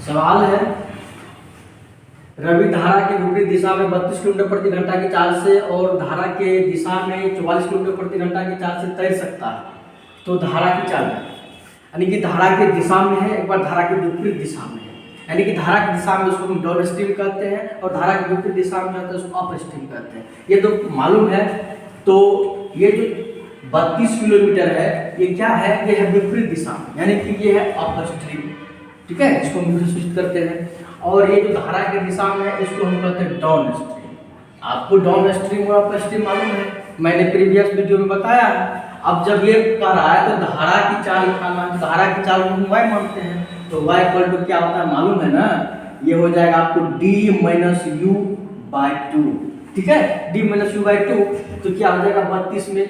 सवाल है, रवि धारा के विपरीत दिशा में 32 किलोमीटर प्रति घंटा की चाल से और धारा के दिशा में 44 किलोमीटर प्रति घंटा की चाल से तैर सकता है। तो धारा की चाल यानी कि धारा के दिशा में है, एक बार धारा के विपरीत दिशा में है, यानी कि धारा की दिशा में उसको हम डाउन स्ट्रीम कहते हैं और धारा के विपरीत दिशा में जाता है उसको अप स्ट्रीम कहते हैं। ये तो मालूम है। तो ये जो 32 किलोमीटर है ये क्या है, ये है विपरीत दिशा में, यानी कि ये है अप स्ट्रीम। ठीक है, इसको हम सूचित करते हैं। और ये जो धारा के दिशा में है इसको हम कहते हैं डाउन स्ट्रीम। आपको डाउन स्ट्रीम और अप स्ट्रीम मालूम है, मैंने प्रीवियस वीडियो में बताया है। अब जब ये कर रहा है तो धारा की चाल निकालना है, तो धारा की चाल को हम y मानते हैं, तो y इक्वल टू क्या होता है मालूम है ना, ये हो जाएगा आपको d minus you by two. ठीक है, d minus you by two, तो क्या हो जाएगा 32 में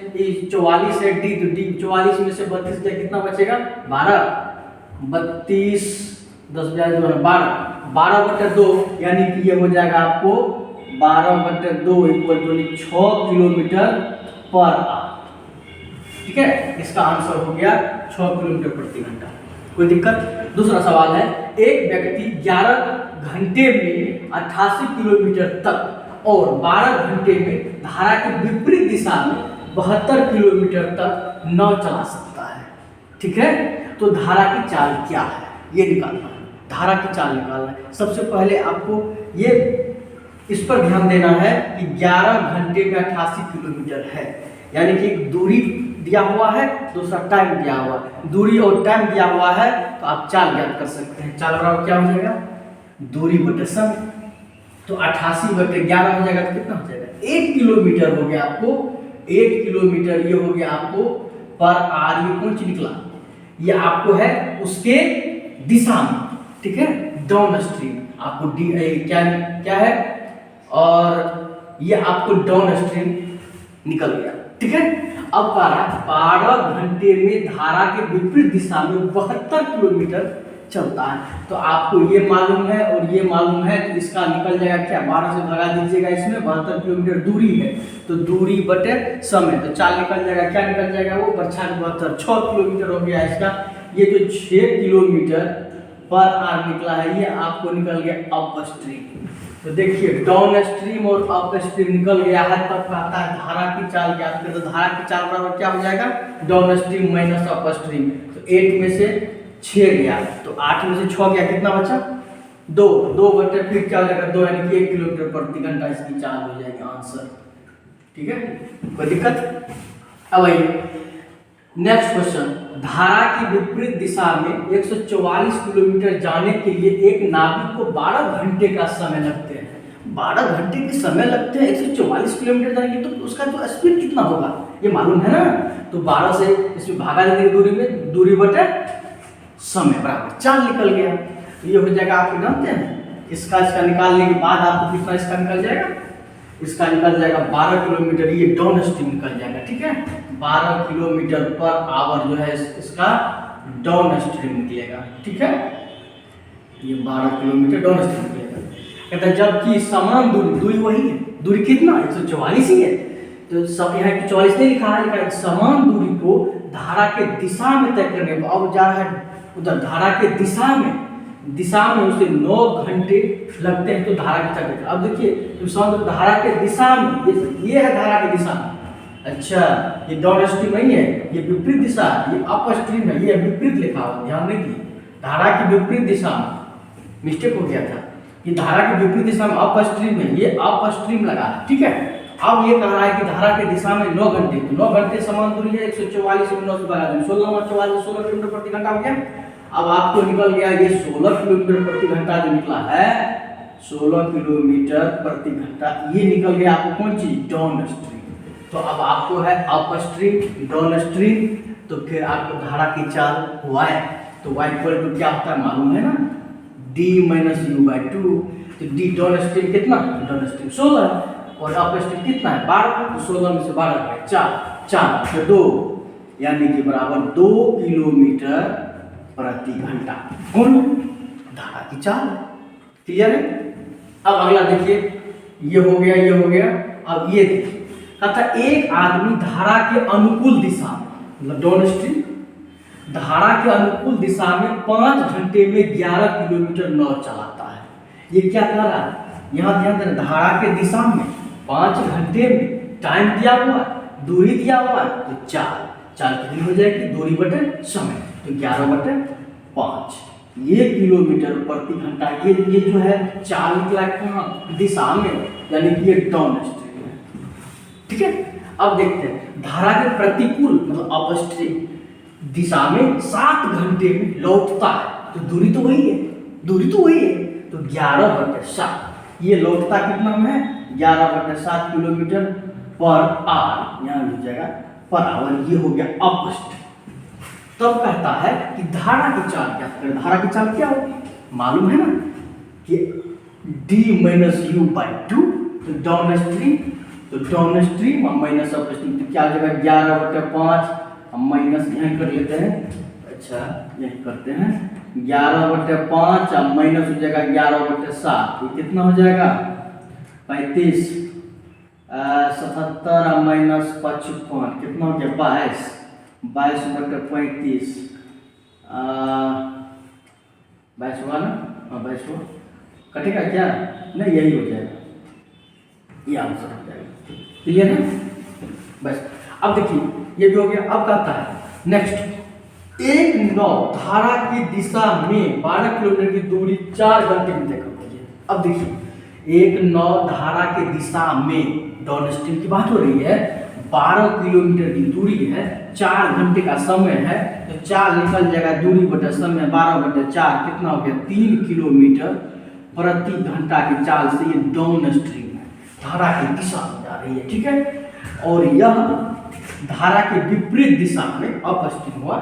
44 है d, तो d 44 में से 32 जाए कितना बचेगा 12, 32 10 12 बटे 2, यानी कि ये हो जाएगा आपको 12 बटे 2 equal to 6 kilometre per hour. ठीक है, इसका आंसर हो गया 6 किलोमीटर प्रति घंटा। कोई दिक्कत? दूसरा सवाल है, एक व्यक्ति 11 घंटे में 88 किलोमीटर तक और 12 घंटे में धारा के विपरीत दिशा में 72 किलोमीटर तक नाव चला सकता है। ठीक है, तो धारा की चाल क्या है ये निकालना है, धारा की चाल निकालना है। सबसे पहले आपको ये इस पर ध्यान देना है कि 11 घंटे में 88 किलोमीटर है, यानी कि दूरी दिया हुआ है, दूसरा टाइम दिया हुआ है। दूरी और टाइम दिया हुआ है तो आप चाल ज्ञात कर सकते हैं। चाल बराबर क्या हो जाएगा, दूरी बटे समय, तो 88 बटे 11 हो जाएगा, तो कितना हो जाएगा 8 किलोमीटर हो गया आपको। 8 किलोमीटर ये हो गया आपको पर आर, ये कौन सी निकला, ये आपको है उसके दिशा में। ठीक है, डाउन स्ट्रीम आपको डी क्या है, और ये आपको डाउन स्ट्रीम निकल गया। ठीक है, अब 12 घंटे में धारा के विपरीत दिशा में 72 किलोमीटर चलता है। तो आपको ये मालूम है और ये मालूम है, तो इसका निकल जाएगा क्या, 12 से भगा दीजिएगा, इसमें 72 किलोमीटर दूरी है, तो दूरी बटे समय, तो चाल निकल जाएगा, क्या निकल जाएगा वो 72, 6 किलोमीटर हो गया इसका। ये जो 6 किलोमीटर पर आवर निकला है ये आपको निकल गया अप स्ट्रीम। तो देखिए डाउन स्ट्रीम और अप स्ट्रीम निकल गया है, तब कहता है धारा की चाल ज्ञात करें। तो धारा की चाल बराबर क्या हो जाएगा, down stream minus up stream. तो 8 में से 6 गया, तो 8 में से 6 गया, कितना बचा 2 बटे फिर क्या हो जाएगा 2, यानी कि 1 किलोमीटर प्रति घंटा इसकी चाल हो जाएगी आंसर। ठीक है, कोई दिक्कत? अब आइए नेक्स्ट क्वेश्चन, धारा की विपरीत दिशा में 144 किलोमीटर जाने के लिए एक नाविक को 12 घंटे का समय लगते हैं। 12 घंटे के समय लगते हैं 144 किलोमीटर जाने के, तो उसका जो स्पीड कितना होगा ये मालूम है ना। तो 12 से इसमें भागा देंगे दूरी में, दूरी बटे समय बराबर चाल निकल गया। तो ये हो जाएगा, आप जानते हैं इसका निकालने के बाद आपको कितना इसका निकल जाएगा, इसका निकल जाएगा 12 किलोमीटर, ये डाउन स्ट्रीम निकल जाएगा। ठीक है, 12 किलोमीटर पर आवर जो है इसका डाउन स्ट्रीम निकलेगा। ठीक है, ये 12 किलोमीटर डाउन स्ट्रीम निकलेगा। कहता है जबकि समान दूरी वही है, दूरी कितना 144 ही है, तो सब यहाँ 144 नहीं लिखा है, लिखा है समान दूरी को धारा के दिशा में तय करने। तो अब जा रहा है उधर धारा के दिशा में उसे 9 घंटे लगते हैं, तो धारा की चाल। अब देखिए तो धारा के दिशा में, ये है धारा के दिशा में। अच्छा, ये डाउन स्ट्रीम नहीं है, ये विपरीत दिशा, ये अप स्ट्रीम है, ये विपरीत लिखा हुआ, ध्यान नहीं दिए। धारा की विपरीत दिशा में मिस्टेक हो गया था, ये धारा की विपरीत दिशा में अप स्ट्रीम है, ये अप स्ट्रीम लगा है। ठीक है, अब ये कह रहा है कि धारा के दिशा में 9 घंटे, तो 9 घंटे समान दूरी है, 144 में 9 से भगा देंगे, 16 किलोमीटर प्रति घंटा हो गया। अब आपको निकल गया ये 16 किलोमीटर प्रति घंटा जो निकला है, 16 किलोमीटर प्रति घंटा, ये निकल गया आपको कौन चीज, डाउन स्ट्रीम। तो अब आपको है अप स्ट्रीम, डाउन स्ट्रीम, तो फिर आपको धारा की चाल y, तो y इक्वल टू क्या होता है मालूम है ना, d minus you by two. तो d डाउन स्ट्रीम कितना, डाउन स्ट्रीम 16 और अप स्ट्रीम कितना है 12, तो 16 में से 12 है 4 तो 2, यानी कि बराबर 2 किलोमीटर प्रति घंटा कौन धारा की चाल। क्लियर है? अब अगला देखिए, ये हो गया। अब ये देखिए, कहता एक आदमी धारा के अनुकूल दिशा मतलब डाउन स्ट्रीम धारा के अनुकूल दिशा में 5 घंटे में 11 किलोमीटर नाव चलाता है। ये क्या कर रहा है, यहाँ ध्यान देना, धारा के दिशा में 5 घंटे में टाइम दिया हुआ है, दूरी दिया हुआ है, तो 4 कितनी हो जाएगी, दूरी बटे समय, तो 11/5 ये किलोमीटर प्रति घंटा। ये जो है 4 निकला कहाँ, दिशा में, यानी कि ये डाउन स्ट्रीम है। ठीक है, अब देखते हैं धारा के प्रतिकूल मतलब अपस्ट्रीम दिशा में 7 घंटे में लौटता है, तो दूरी तो वही है, तो 11/7 ये लौटता कितना में है, 11/7 किलोमीटर पर आवर, यहाँ हो जाएगा पर आवर, ये हो गया अपस्ट्रीम। तब कहता है कि धारा की चाल क्या करें, धारा की चाल क्या होगी, मालूम है ना कि d-u/2, तो डाउन स्ट्रीम और माइनस अपस्ट्रीम, तो क्या हो जाएगा 11/5, हम माइनस यहाँ कर लेते हैं, अच्छा यही करते हैं, 11/5 और माइनस हो जाएगा 11/7, ये कितना हो जाएगा 35, 77 और माइनस 55 कितना हो गया 22/35, 22 हुआ ना, हाँ 22 हुआ, कटेगा क्या, नहीं यही हो जाएगा, ये आंसर हो जाएगा। क्लियर है, बस। अब देखिए ये भी हो गया। अब कहता है नेक्स्ट, एक नाव धारा की दिशा में 12 किलोमीटर की दूरी 4 घंटे में तय करती है। अब देखिए एक नाव धारा के दिशा में, डाउन स्ट्रीम की बात हो रही है, 12 किलोमीटर की दूरी है, 4 घंटे का समय है, तो 4 निकल जाएगा, दूरी बटे समय 12/4 कितना हो गया 3 किलोमीटर प्रति घंटा की चाल से ये डाउन स्ट्रीम है, धारा की दिशा में जा रही है। ठीक है, और यह धारा के विपरीत दिशा में अपस्ट्रीम हुआ,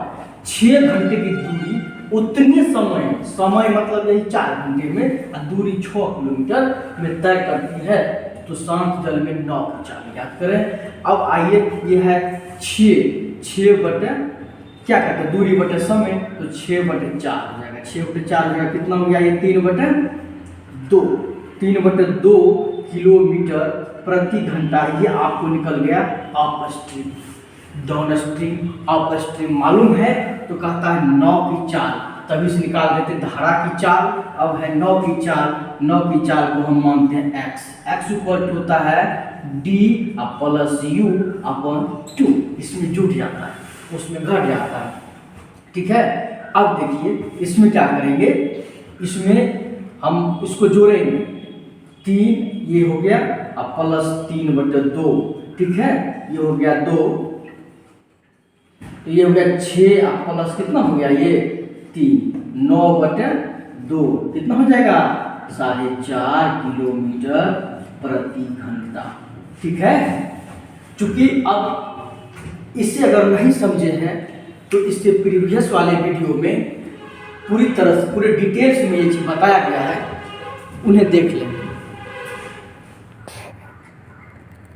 6 घंटे की दूरी उतने समय मतलब यही 4 घंटे में, दूरी 6 किलोमीटर में तय करती है। तो शांत जल में नाव की चाल याद करें। अब आइए ये है 6 बटे क्या कहते हैं दूरी बटे समय, तो 6/4 हो जाएगा, 6/4 हो जाएगा, कितना हो गया ये 3/2 किलोमीटर प्रति घंटा, ये आपको निकल गया अपस्ट्रीम। डाउन स्ट्रीम अपस्ट्रीम मालूम है, तो कहता है नाव की चाल, तभी से निकाल देते धारा की चाल। अब है नाव की चाल, नाव की चाल को हम मानते हैं x इक्वल होता है d + u/2, इसमें जुट जाता है, उसमें घट जाता है। ठीक है, अब देखिए इसमें क्या करेंगे, इसमें हम इसको जोड़ेंगे, 3 ये हो गया अब +3/2, ठीक है, ये हो गया 2, तो ये हो गया 6 और प्लस कितना हो गया ये 3, 9/2 कितना हो जाएगा 4.5 किलोमीटर प्रति घंटा। ठीक है, चूंकि अब इससे अगर नहीं समझे हैं तो इससे प्रीवियस वाले वीडियो में पूरी तरह से पूरे डिटेल्स में ये चीज बताया गया है, उन्हें देख लें।